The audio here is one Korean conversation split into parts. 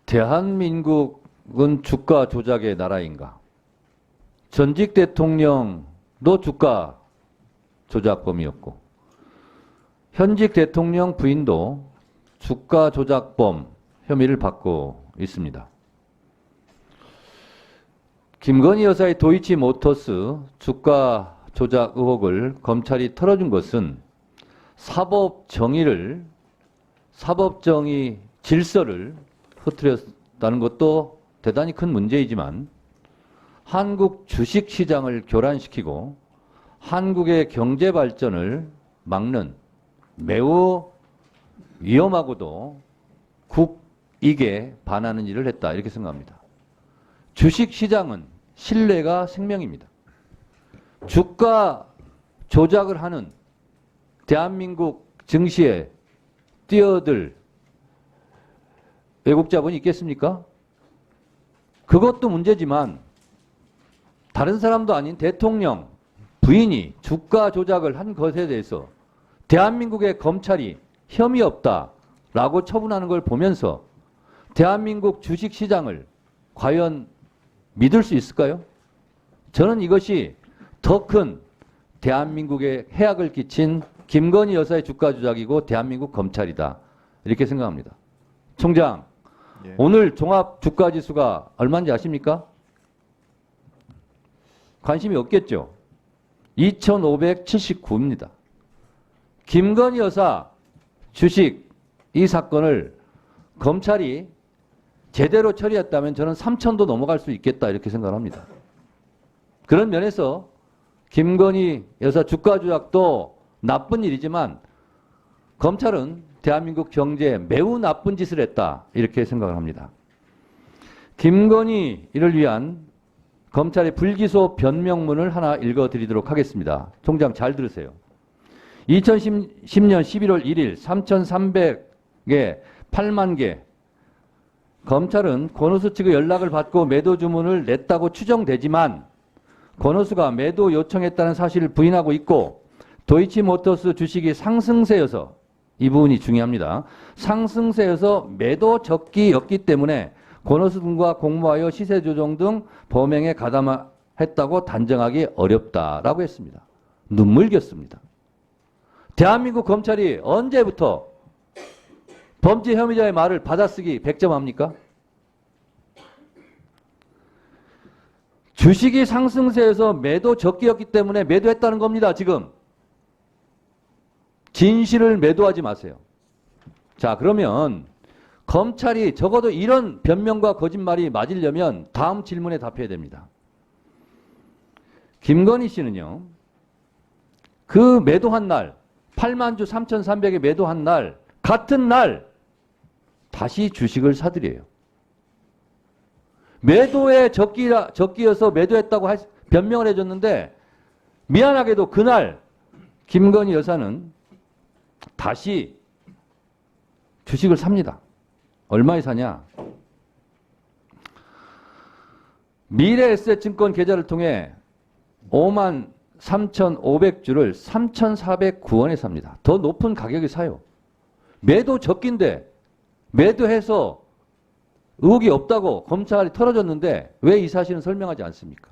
대한민국은 주가 조작의 나라인가? 전직 대통령도 주가 조작범이었고 현직 대통령 부인도 주가 조작범 혐의를 받고 있습니다. 김건희 여사의 도이치모터스 주가 조작 의혹을 검찰이 털어준 것은 사법정의 질서를 흐트렸다는 것도 대단히 큰 문제이지만 한국 주식시장을 교란시키고 한국의 경제 발전을 막는 매우 위험하고도 국익에 반하는 일을 했다 이렇게 생각합니다. 주식시장은 신뢰가 생명입니다. 주가 조작을 하는 대한민국 증시에 뛰어들 외국 자본이 있겠습니까? 그것도 문제지만 다른 사람도 아닌 대통령 부인이 주가 조작을 한 것에 대해서 대한민국의 검찰이 혐의 없다라고 처분하는 걸 보면서 대한민국 주식시장을 과연 믿을 수 있을까요? 저는 이것이 더 큰 대한민국에 해악을 끼친 김건희 여사의 주가 조작이고 대한민국 검찰이다. 이렇게 생각합니다. 총장, 예. 오늘 종합 주가 지수가 얼마인지 아십니까? 관심이 없겠죠? 2579입니다. 김건희 여사 주식 이 사건을 검찰이 제대로 처리했다면 저는 3천도 넘어갈 수 있겠다 이렇게 생각합니다. 그런 면에서 김건희 여사 주가 조작도 나쁜 일이지만 검찰은 대한민국 경제에 매우 나쁜 짓을 했다 이렇게 생각을 합니다. 김건희를 위한 검찰의 불기소 변명문을 하나 읽어드리도록 하겠습니다. 총장 잘 들으세요. 2010년 11월 1일 3,300개 8만 개 검찰은 권오수 측의 연락을 받고 매도 주문을 냈다고 추정되지만 권오수가 매도 요청했다는 사실을 부인하고 있고 도이치모터스 주식이 상승세여서 이 부분이 중요합니다. 상승세여서 매도 적기였기 때문에 권오수 등과 공모하여 시세 조정 등 범행에 가담했다고 단정하기 어렵다라고 했습니다. 눈물겼습니다. 대한민국 검찰이 언제부터 범죄 혐의자의 말을 받아쓰기 100점 합니까? 주식이 상승세에서 매도 적기였기 때문에 매도했다는 겁니다. 지금. 진실을 매도하지 마세요. 자, 그러면 검찰이 적어도 이런 변명과 거짓말이 맞으려면 다음 질문에 답해야 됩니다. 김건희 씨는요. 그 매도한 날 8만 주 3,300에 매도한 날 같은 날 다시 주식을 사들여요. 매도에 적기여서 매도했다고 변명을 해줬는데 미안하게도 그날 김건희 여사는 다시 주식을 삽니다. 얼마에 사냐? 미래에셋증권 계좌를 통해 5만 3,500주를 3,409원에 삽니다. 더 높은 가격에 사요. 매도 적기인데 매도해서 의혹이 없다고 검찰이 털어줬는데 왜 이 사실은 설명하지 않습니까?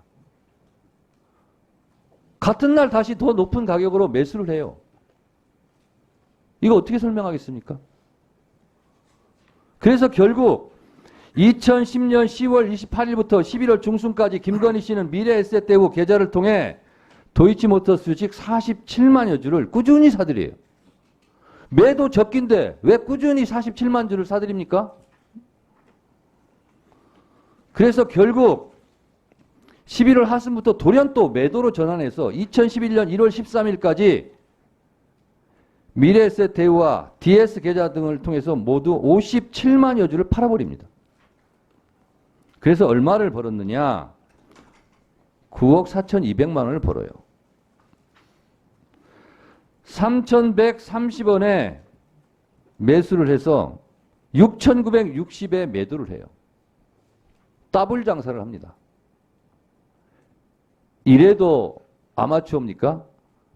같은 날 다시 더 높은 가격으로 매수를 해요. 이거 어떻게 설명하겠습니까? 그래서 결국 2010년 10월 28일부터 11월 중순까지 김건희 씨는 미래에셋대우 계좌를 통해 도이치모터스 주식 47만여 주를 꾸준히 사들여요. 매도 적기인데 왜 꾸준히 47만 주를 사들입니까? 그래서 결국 11월 하순부터 돌연 또 매도로 전환해서 2011년 1월 13일까지 미래에셋 대우와 DS 계좌 등을 통해서 모두 57만여 주를 팔아버립니다. 그래서 얼마를 벌었느냐? 9억 4,200만 원을 벌어요. 3,130원에 매수를 해서 6,960에 매도를 해요. 더블 장사를 합니다. 이래도 아마추어입니까?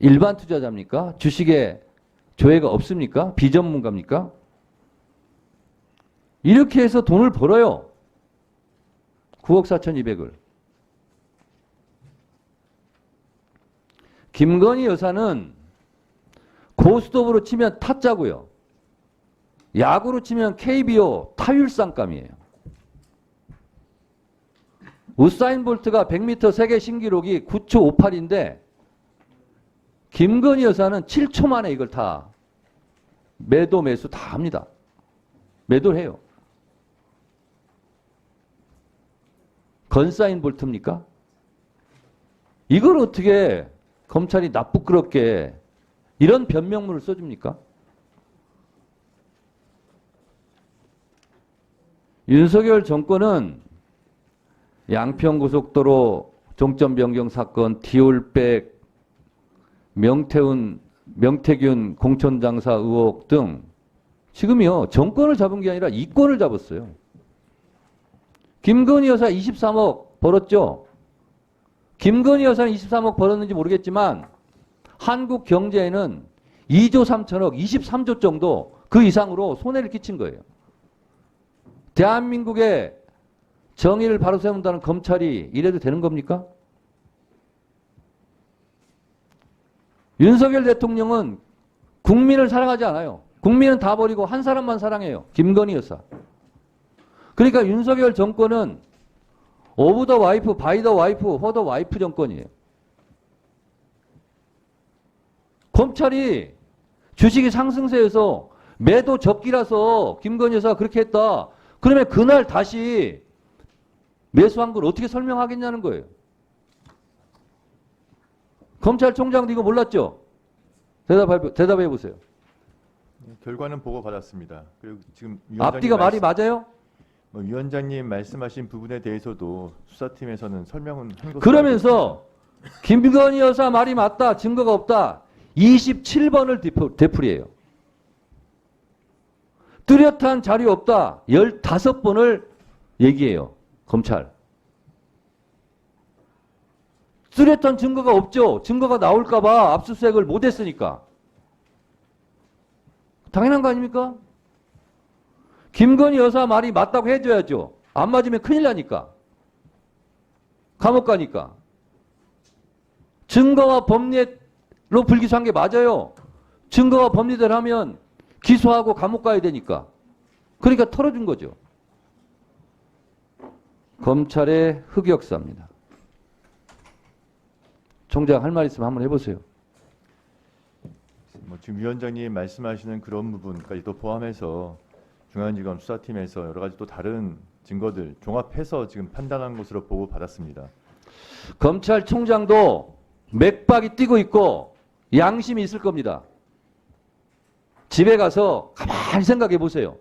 일반 투자자입니까? 주식에 조회가 없습니까? 비전문가입니까? 이렇게 해서 돈을 벌어요. 9억 4,200을. 김건희 여사는 고스톱으로 치면 타짜고요. 야구로 치면 KBO 타율상감이에요. 우사인 볼트가 100m 세계 신기록이 9초 58인데 김건희 여사는 7초 만에 이걸 다 매도 매수 다 합니다. 매도를 해요. 건사인 볼트입니까? 이걸 어떻게 검찰이 나쁘끄럽게 이런 변명문을 써줍니까? 윤석열 정권은 양평고속도로 종점 변경 사건, 디올백, 명태균 공천장사 의혹 등 지금요 정권을 잡은 게 아니라 이권을 잡았어요. 김건희 여사 23억 벌었죠. 김건희 여사는 23억 벌었는지 모르겠지만 한국 경제에는 2조 3천억, 23조 정도 그 이상으로 손해를 끼친 거예요. 대한민국의 정의를 바로 세운다는 검찰이 이래도 되는 겁니까? 윤석열 대통령은 국민을 사랑하지 않아요. 국민은 다 버리고 한 사람만 사랑해요. 김건희 여사. 그러니까 윤석열 정권은 오브 더 와이프, 바이 더 와이프, 포 더 와이프 정권이에요. 검찰이 주식이 상승세에서 매도 적기라서 김건희 여사가 그렇게 했다. 그러면 그날 다시 매수한 걸 어떻게 설명하겠냐는 거예요. 검찰총장도 이거 몰랐죠? 대답해 보세요. 결과는 보고 받았습니다. 그리고 지금 앞뒤가 말이 맞아요? 위원장님 말씀하신 부분에 대해서도 수사팀에서는 설명은 한 것으로 그러면서 김건희 여사 말이 맞다, 증거가 없다. 27번을 되풀이해요. 뚜렷한 자료 없다. 15번을 얘기해요. 검찰. 뚜렷한 증거가 없죠. 증거가 나올까 봐 압수수색을 못했으니까. 당연한 거 아닙니까? 김건희 여사 말이 맞다고 해줘야죠. 안 맞으면 큰일 나니까. 감옥 가니까. 증거와 법리로 불기소한 게 맞아요. 증거와 법리대로 하면 기소하고 감옥 가야 되니까. 그러니까 털어준 거죠. 검찰의 흑역사입니다. 총장 할 말 있으면 한번 해보세요. 지금 위원장님 말씀하시는 그런 부분까지도 포함해서 중앙지검 수사팀에서 여러 가지 또 다른 증거들 종합해서 지금 판단한 것으로 보고 받았습니다. 검찰총장도 맥박이 뛰고 있고 양심이 있을 겁니다. 집에 가서 가만히 생각해 보세요.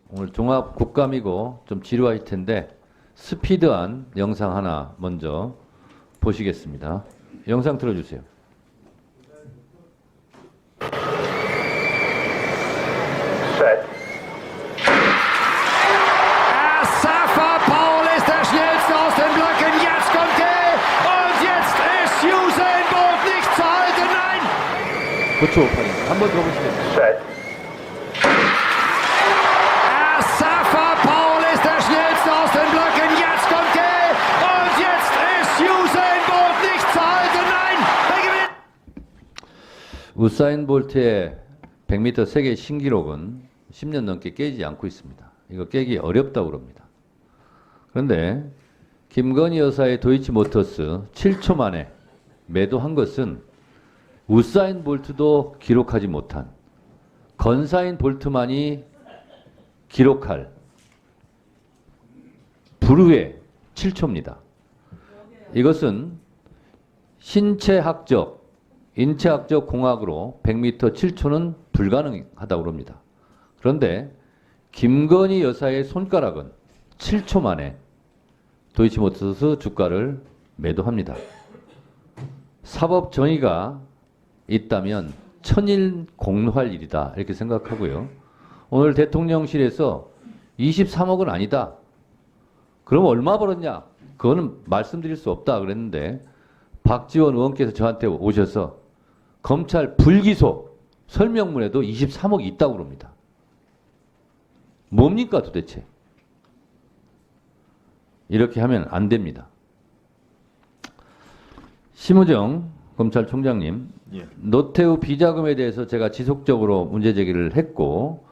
오늘 종합 국감이고 좀 지루할 텐데 스피드한 영상 하나 먼저 보시겠습니다. 영상 틀어주세요. Safa Paul ist der schnellste aus den Blöcken. Jetzt kommt er und jetzt ist Usain Bolt nicht zu halten. Nein. 9초 58입니다. 한번 더 보시겠습니다. Safa Paul ist der schnellste aus den Blöcken. Jetzt kommt er und jetzt ist Usain Bolt nicht zu halten. Nein. Er gewinnt. 우사인 볼트의 100m 세계 신기록은 10년 넘게 깨지지 않고 있습니다. 이거 깨기 어렵다고 그럽니다. 그런데 김건희 여사의 도이치모터스 7초 만에 매도한 것은 우사인 볼트도 기록하지 못한 건사인 볼트만이 기록할 불후의 7초입니다. 이것은 신체학적, 인체학적 공학으로 100m 7초는 불가능하다고 합니다. 그런데 김건희 여사의 손가락은 7초 만에 도이치모터스 주가를 매도합니다. 사법 정의가 있다면 천일공할 일이다 이렇게 생각하고요. 오늘 대통령실에서 23억은 아니다. 그럼 얼마 벌었냐? 그거는 말씀드릴 수 없다 그랬는데 박지원 의원께서 저한테 오셔서 검찰 불기소 설명문에도 23억이 있다고 그럽니다. 뭡니까 도대체? 이렇게 하면 안 됩니다. 심우정 검찰총장님, 예. 노태우 비자금에 대해서 제가 지속적으로 문제 제기를 했고,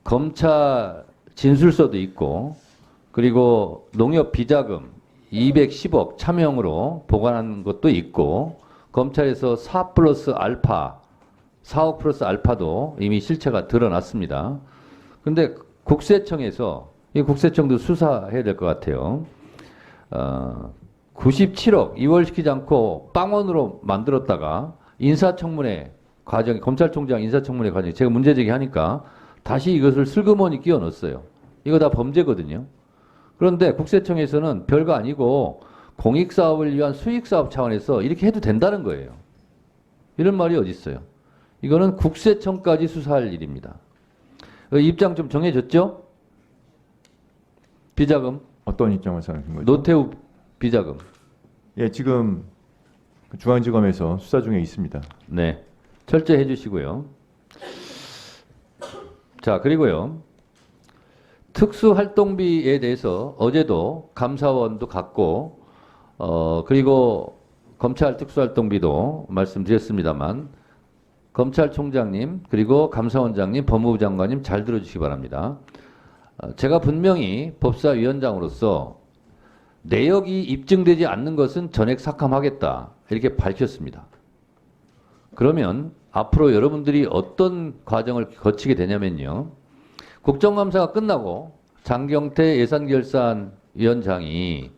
검찰 진술서도 있고, 그리고 농협 비자금 210억 차명으로 보관한 것도 있고, 검찰에서 4 플러스 알파, 4억 플러스 알파도 이미 실체가 드러났습니다. 근데 국세청에서, 이 국세청도 수사해야 될 것 같아요. 97억 이월시키지 않고 빵원으로 만들었다가 인사청문회 과정에, 검찰총장 인사청문회 과정에 제가 문제 제기하니까 다시 이것을 슬그머니 끼워 넣었어요. 이거 다 범죄거든요. 그런데 국세청에서는 별거 아니고 공익사업을 위한 수익사업 차원에서 이렇게 해도 된다는 거예요. 이런 말이 어디 있어요? 이거는 국세청까지 수사할 일입니다. 입장 좀 정해졌죠? 비자금, 어떤 입장을 생각하신 거죠? 노태우 비자금. 예, 지금 중앙지검에서 수사 중에 있습니다. 네. 철저히 해주시고요. 자, 그리고요. 특수활동비에 대해서 어제도 감사원도 갔고, 그리고 검찰 특수활동비도 말씀드렸습니다만, 검찰총장님, 그리고 감사원장님, 법무부 장관님 잘 들어주시기 바랍니다. 제가 분명히 법사위원장으로서 내역이 입증되지 않는 것은 전액 삭감하겠다. 이렇게 밝혔습니다. 그러면 앞으로 여러분들이 어떤 과정을 거치게 되냐면요. 국정감사가 끝나고 장경태 예산결산위원장이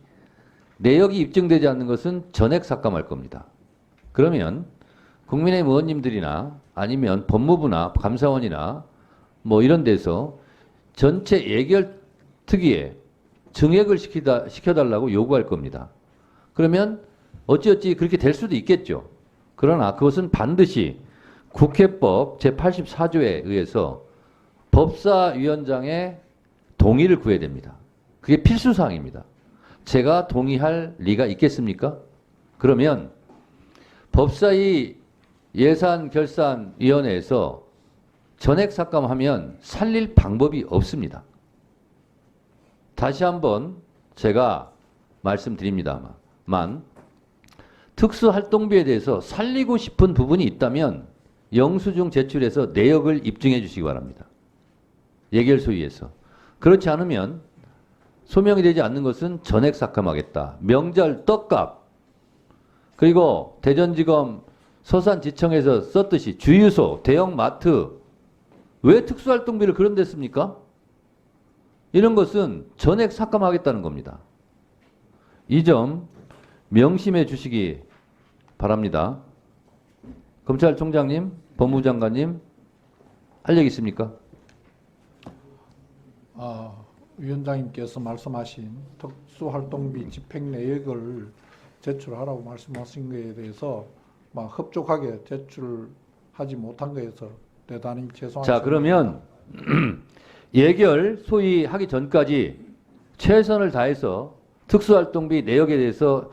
내역이 입증되지 않는 것은 전액 삭감할 겁니다. 그러면 국민의힘 의원님들이나 아니면 법무부나 감사원이나 뭐 이런 데서 전체 예결특위에 증액을 시켜달라고 요구할 겁니다. 그러면 어찌어찌 그렇게 될 수도 있겠죠. 그러나 그것은 반드시 국회법 제84조에 의해서 법사위원장의 동의를 구해야 됩니다. 그게 필수사항입니다. 제가 동의할 리가 있겠습니까? 그러면 법사위 예산결산위원회에서 전액 삭감하면 살릴 방법이 없습니다. 다시 한번 제가 말씀드립니다만 특수활동비에 대해서 살리고 싶은 부분이 있다면 영수증 제출해서 내역을 입증해 주시기 바랍니다. 예결소위에서. 그렇지 않으면 소명이 되지 않는 것은 전액 삭감하겠다. 명절 떡값, 그리고 대전지검 서산지청에서 썼듯이 주유소, 대형마트, 왜 특수활동비를 그런 데 씁니까? 이런 것은 전액 삭감하겠다는 겁니다. 이 점 명심해 주시기 바랍니다. 검찰총장님, 법무부 장관님, 할 얘기 있습니까? 위원장님께서 말씀하신 특수활동비 집행 내역을 제출하라고 말씀하신 것에 대해서 흡족하게 제출하지 못한 것에서 대단히 죄송합니다. 자, 그러면 예결 소위 하기 전까지 최선을 다해서 특수활동비 내역에 대해서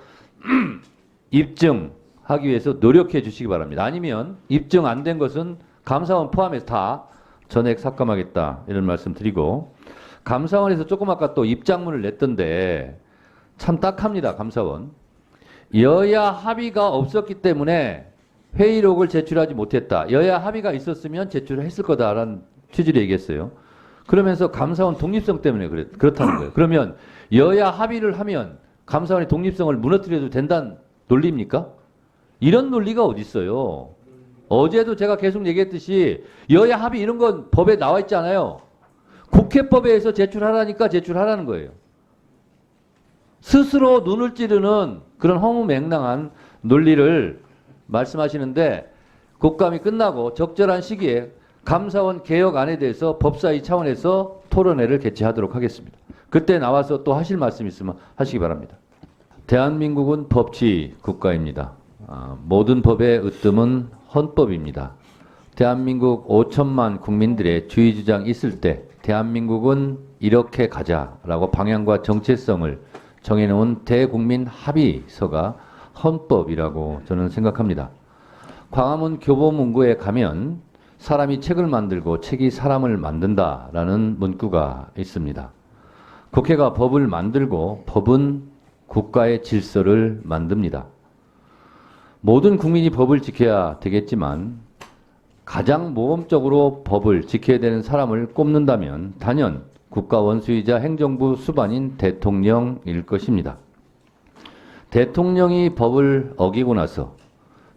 입증하기 위해서 노력해 주시기 바랍니다. 아니면 입증 안 된 것은 감사원 포함해서 다 전액 삭감하겠다 이런 말씀 드리고, 감사원에서 조금 아까 또 입장문을 냈던데 참 딱합니다. 감사원. 여야 합의가 없었기 때문에 회의록을 제출하지 못했다. 여야 합의가 있었으면 제출을 했을 거다라는 취지로 얘기했어요. 그러면서 감사원 독립성 때문에 그렇다는 거예요. 그러면 여야 합의를 하면 감사원의 독립성을 무너뜨려도 된다는 논리입니까? 이런 논리가 어디 있어요? 어제도 제가 계속 얘기했듯이 여야 합의 이런 건 법에 나와 있지 않아요. 국회법에서 제출하라니까 제출하라는 거예요. 스스로 눈을 찌르는 그런 허무맹랑한 논리를 말씀하시는데, 국감이 끝나고 적절한 시기에 감사원 개혁안에 대해서 법사위 차원에서 토론회를 개최하도록 하겠습니다. 그때 나와서 또 하실 말씀 있으면 하시기 바랍니다. 대한민국은 법치 국가입니다. 모든 법의 으뜸은 헌법입니다. 대한민국 5천만 국민들의 주의 주장이 있을 때 대한민국은 이렇게 가자라고 방향과 정체성을 정해놓은 대국민 합의서가 헌법이라고 저는 생각합니다. 광화문 교보문고에 가면 사람이 책을 만들고 책이 사람을 만든다라는 문구가 있습니다. 국회가 법을 만들고 법은 국가의 질서를 만듭니다. 모든 국민이 법을 지켜야 되겠지만 가장 모범적으로 법을 지켜야 되는 사람을 꼽는다면 단연 국가 원수이자 행정부 수반인 대통령일 것입니다. 대통령이 법을 어기고 나서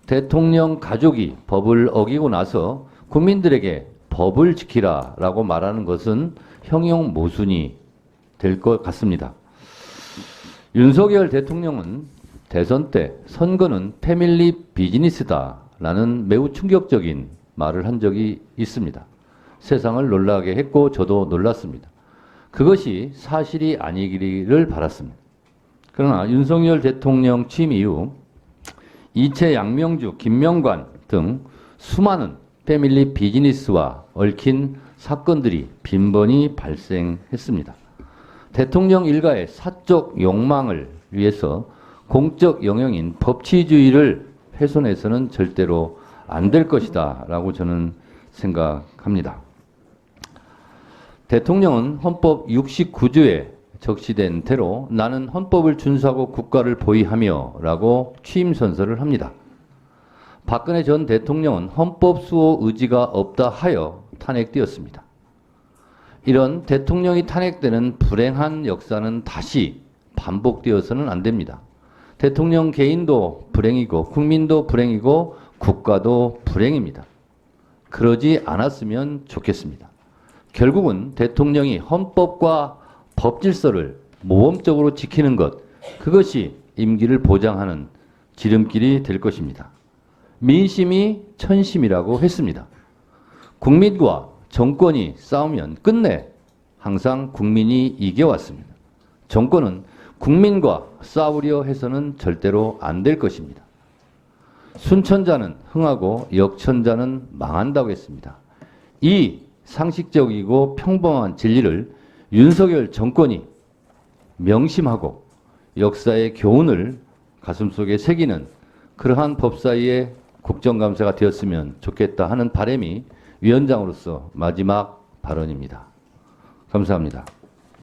대통령 가족이 법을 어기고 나서 국민들에게 법을 지키라라고 말하는 것은 형용 모순이 될 것 같습니다. 윤석열 대통령은 대선 때 선거는 패밀리 비즈니스다라는 매우 충격적인 말을 한 적이 있습니다. 세상을 놀라게 했고 저도 놀랐습니다. 그것이 사실이 아니기를 바랐습니다. 그러나 윤석열 대통령 취임 이후 이채 양명주, 김명관 등 수많은 패밀리 비즈니스와 얽힌 사건들이 빈번히 발생했습니다. 대통령 일가의 사적 욕망을 위해서 공적 영역인 법치주의를 훼손해서는 절대로 안 될 것이다 라고 저는 생각합니다. 대통령은 헌법 69조에 적시된 대로 나는 헌법을 준수하고 국가를 보위하며 라고 취임 선서를 합니다. 박근혜 전 대통령은 헌법 수호 의지가 없다 하여 탄핵되었습니다. 이런 대통령이 탄핵되는 불행한 역사는 다시 반복되어서는 안 됩니다. 대통령 개인도 불행이고 국민도 불행이고 국가도 불행입니다. 그러지 않았으면 좋겠습니다. 결국은 대통령이 헌법과 법 질서를 모범적으로 지키는 것, 그것이 임기를 보장하는 지름길이 될 것입니다. 민심이 천심이라고 했습니다. 국민과 정권이 싸우면 끝내 항상 국민이 이겨왔습니다. 정권은 국민과 싸우려 해서는 절대로 안 될 것입니다. 순천자는 흥하고 역천자는 망한다고 했습니다. 이 상식적이고 평범한 진리를 윤석열 정권이 명심하고 역사의 교훈을 가슴속에 새기는 그러한 법사위의 국정감사가 되었으면 좋겠다 하는 바람이 위원장으로서 마지막 발언입니다. 감사합니다.